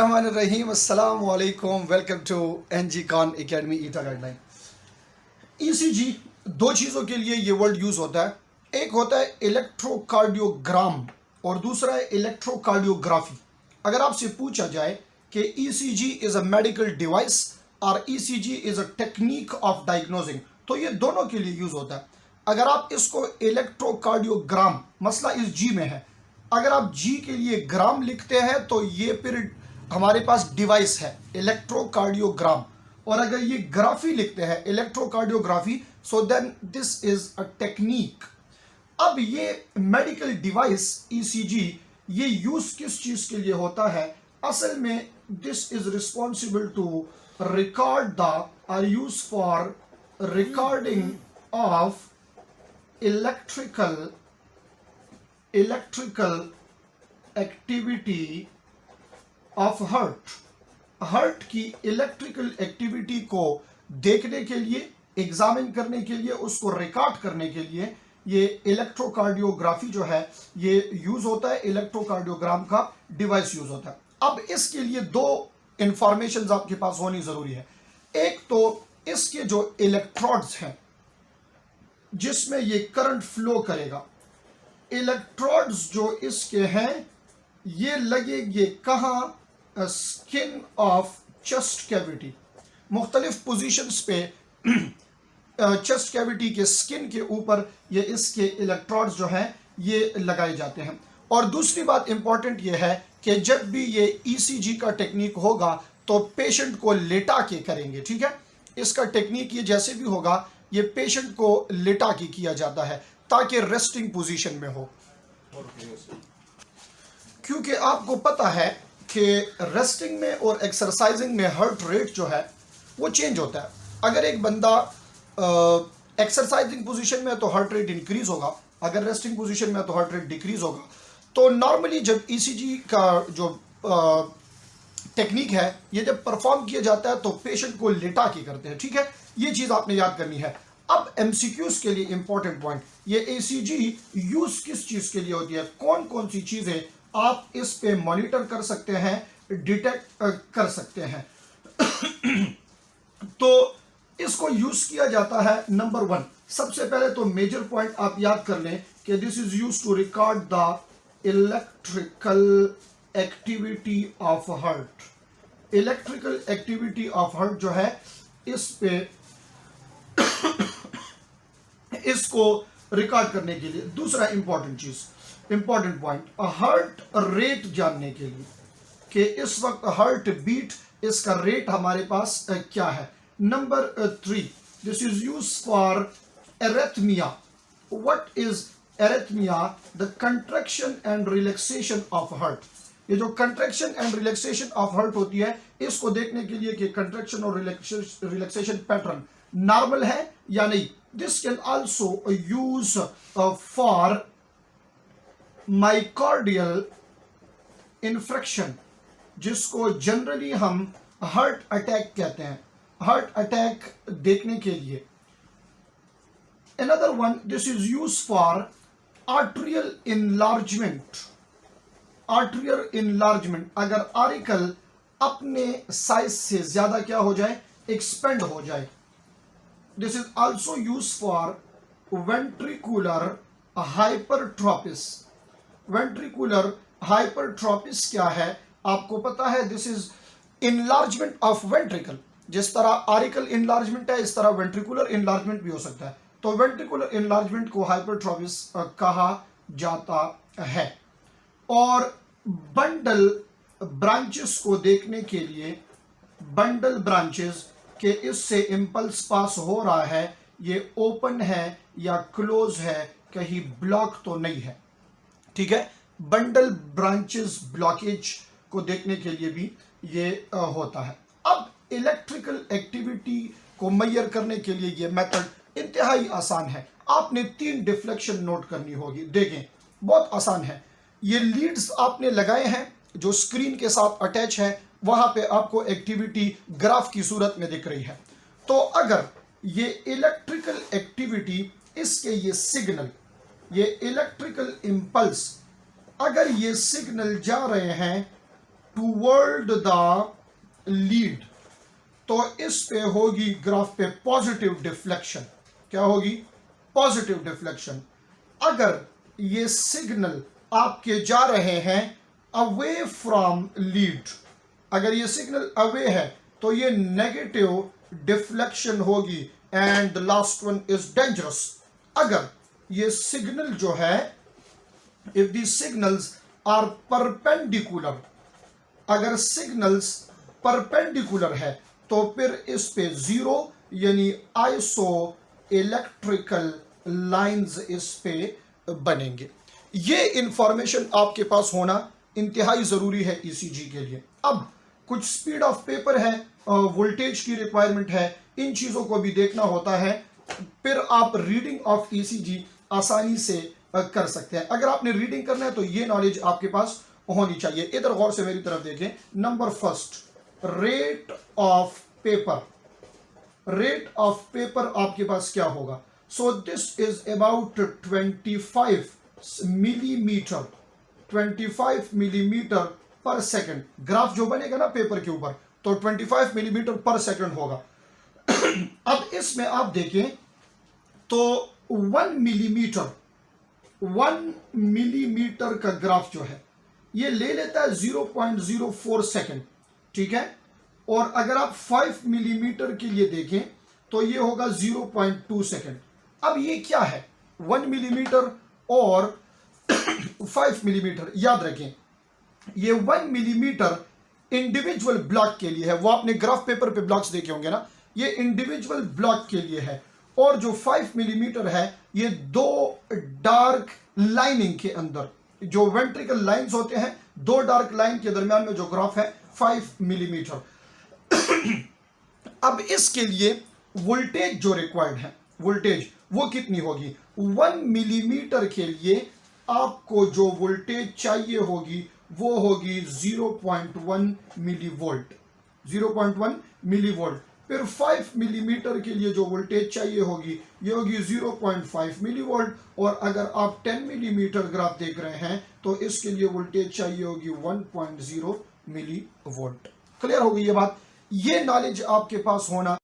बिस्मिल्लाहिर्रहमानिर्रहीम अस्सलाम वालेकुम welcome to NG Khan academy ईटा गाइडलाइन। ईसीजी दो चीज़ों के लिए ये वर्ड यूज़ होता है, एक होता है इलेक्ट्रोकार्डियोग्राम और दूसरा है इलेक्ट्रोकार्डियोग्राफी। अगर आपसे पूछा जाए कि ECG is a medical device और ECG is a technique of diagnosing, तो ये दोनों के लिए यूज़ होता है। अगर आप इसको इलेक्ट्रोकार्डियोग्राम, मसला इस जी में है, अगर आप जी के लिए ग्राम लिखते हैं तो ये फिर हमारे पास डिवाइस है इलेक्ट्रोकार्डियोग्राम, और अगर ये ग्राफी लिखते हैं electrocardiography, so then this is a technique. अब ये मेडिकल डिवाइस ईसीजी ये यूज किस चीज के लिए होता है? असल में this is responsible to record the are use for recording of electrical activity of heart की इलेक्ट्रिकल एक्टिविटी को देखने के लिए, एग्जामिन करने के लिए, उसको रिकॉर्ड करने के लिए ये इलेक्ट्रोकार्डियोग्राफी जो है ये यूज होता है, इलेक्ट्रोकार्डियोग्राम का डिवाइस यूज होता है। अब इसके लिए दो इंफॉर्मेशन आपके पास होनी जरूरी है। एक तो इसके जो इलेक्ट्रोड्स हैं जिसमें ये करंट फ्लो करेगा, इलेक्ट्रोड्स जो इसके हैं ये लगेंगे कहाँ? स्किन ऑफ चेस्ट कैविटी, मुख्तलिफ पोजीशंस पे चेस्ट कैविटी के स्किन के ऊपर ये इसके इलेक्ट्रोड्स जो हैं ये लगाए जाते हैं। और दूसरी बात इंपॉर्टेंट ये है कि जब भी ये ईसीजी का टेक्निक होगा तो पेशेंट को लेटा के करेंगे, ठीक है? इसका टेक्निक ये जैसे भी होगा ये पेशेंट को लेटा के किया जाता है ताकि रेस्टिंग पोजीशन में हो, क्योंकि आपको पता है कि रेस्टिंग में और एक्सरसाइजिंग में हार्ट रेट जो है वो चेंज होता है। अगर एक बंदा एक्सरसाइजिंग पोजीशन में है तो हार्ट रेट इंक्रीज होगा, अगर रेस्टिंग पोजीशन में है तो हार्ट रेट डिक्रीज होगा। तो नॉर्मली जब ईसीजी का जो टेक्निक है ये जब परफॉर्म किया जाता है तो पेशेंट को लेटा के करते हैं, ठीक है? ये चीज़ आपने याद करनी है। अब एमसीक्यूज के लिए इंपॉर्टेंट पॉइंट, ये ईसीजी यूज किस चीज के लिए होती है, कौन कौन सी चीजें आप इस पे मॉनिटर कर सकते हैं, डिटेक्ट कर सकते हैं। तो इसको यूज किया जाता है, नंबर वन, सबसे पहले तो मेजर पॉइंट आप याद कर लें कि this is use to record the electrical activity of heart. Electrical activity of heart जो है इस पे इसको रिकॉर्ड करने के लिए। दूसरा इंपॉर्टेंट पॉइंट, हार्ट रेट जानने के लिए कि इस वक्त हार्ट बीट, इसका रेट हमारे पास क्या है। Number three, this is use for arrhythmia. What is arrhythmia? The contraction and relaxation of heart. ये जो contraction and relaxation of heart होती है इसको देखने के लिए कि कंट्रैक्शन और रिलैक्सेशन पैटर्न नॉर्मल है या नहीं। This can also use for myocardial infarction, जिसको जनरली हम हार्ट अटैक कहते हैं, हार्ट अटैक देखने के लिए। Another one, this is use for arterial enlargement. Arterial enlargement, अगर आर्टिकल अपने साइज से ज्यादा क्या हो जाए, एक्सपेंड हो जाए। This is also use for ventricular hypertrophies. Ventricular hypertrophies क्या है आपको पता है? This is enlargement of ventricle. जिस तरह आर्टिकल इनलार्जमेंट है इस तरह वेंट्रिकुलर इनलार्जमेंट भी हो सकता है। तो वेंट्रिकुलर इनलार्जमेंट को हाइपरट्रोपिस कहा जाता है। और बंडल ब्रांचेस को देखने के लिए, बंडल ब्रांचेस के इससे इंपल्स पास हो रहा है, ये ओपन है या क्लोज है, कहीं ब्लॉक तो नहीं है, ठीक है? बंडल ब्रांचेस ब्लॉकेज को देखने के लिए भी ये होता है। अब इलेक्ट्रिकल एक्टिविटी को मेजर करने के लिए ये मेथड इंतहाई आसान है। आपने 3 डिफ्लेक्शन नोट करनी होगी। देखें, बहुत आसान है। ये लीड्स आपने लगाए हैं जो स्क्रीन के साथ अटैच है, वहां पे आपको एक्टिविटी ग्राफ की सूरत में दिख रही है। तो अगर ये इलेक्ट्रिकल एक्टिविटी, इसके ये सिग्नल, ये इलेक्ट्रिकल इंपल्स, अगर ये सिग्नल जा रहे हैं टूवर्ड द लीड, तो इस पे होगी ग्राफ पे पॉजिटिव डिफ्लेक्शन। क्या होगी? Positive deflection. अगर ये सिग्नल आपके जा रहे हैं अवे फ्रॉम लीड, अगर ये सिग्नल अवे है तो ये नेगेटिव डिफ्लेक्शन होगी। And the last one is dangerous. अगर ये सिग्नल जो है, if the signals are perpendicular, अगर सिग्नल्स परपेंडिकुलर है तो फिर इस पे जीरो यानी आइसो इलेक्ट्रिकल लाइंस इस पे बनेंगे। ये इंफॉर्मेशन आपके पास होना इंतहाई जरूरी है ईसीजी के लिए। अब कुछ स्पीड ऑफ पेपर है, वोल्टेज की रिक्वायरमेंट है, इन चीजों को भी देखना होता है, फिर आप रीडिंग ऑफ ईसीजी आसानी से कर सकते हैं। अगर आपने रीडिंग करना है तो ये नॉलेज आपके पास होनी चाहिए। इधर गौर से मेरी तरफ देखें। Number first, rate of paper. Rate of paper आपके पास क्या होगा? So this is about 25 millimetre, 25 millimetre पर सेकंड। ग्राफ जो बनेगा ना पेपर के ऊपर, तो 25 मिलीमीटर पर सेकंड होगा। अब इसमें आप देखें तो 1 मिलीमीटर, 1 मिलीमीटर का ग्राफ जो है ये ले लेता है 0.04 सेकंड, ठीक है। और अगर आप 5 मिलीमीटर के लिए देखें तो ये होगा 0.2 सेकंड। अब ये क्या है? 1 मिलीमीटर और 5 मिलीमीटर। याद रखें ये 1 मिलीमीटर इंडिविजुअल ब्लॉक के लिए है। वो आपने ग्राफ पेपर पे ब्लॉक्स देखे होंगे ना, ये इंडिविजुअल ब्लॉक के लिए है। और जो 5 मिलीमीटर है ये दो डार्क लाइनिंग के अंदर, जो वेंट्रिकल लाइंस होते हैं, दो डार्क लाइन के दरमियान में जो ग्राफ है 5 मिलीमीटर। अब इसके लिए वोल्टेज जो रिक्वायर्ड है, वोल्टेज वो कितनी होगी? 1 मिलीमीटर के लिए आपको जो वोल्टेज चाहिए होगी वो होगी 0.1 मिलीवोल्ट, 0.1 मिलीवोल्ट। फिर 5 मिलीमीटर के लिए जो वोल्टेज चाहिए होगी ये होगी 0.5 मिलीवोल्ट। और अगर आप 10 मिलीमीटर ग्राफ देख रहे हैं तो इसके लिए वोल्टेज चाहिए होगी 1.0 मिलीवोल्ट। क्लियर हो गई ये बात? ये नॉलेज आपके पास होना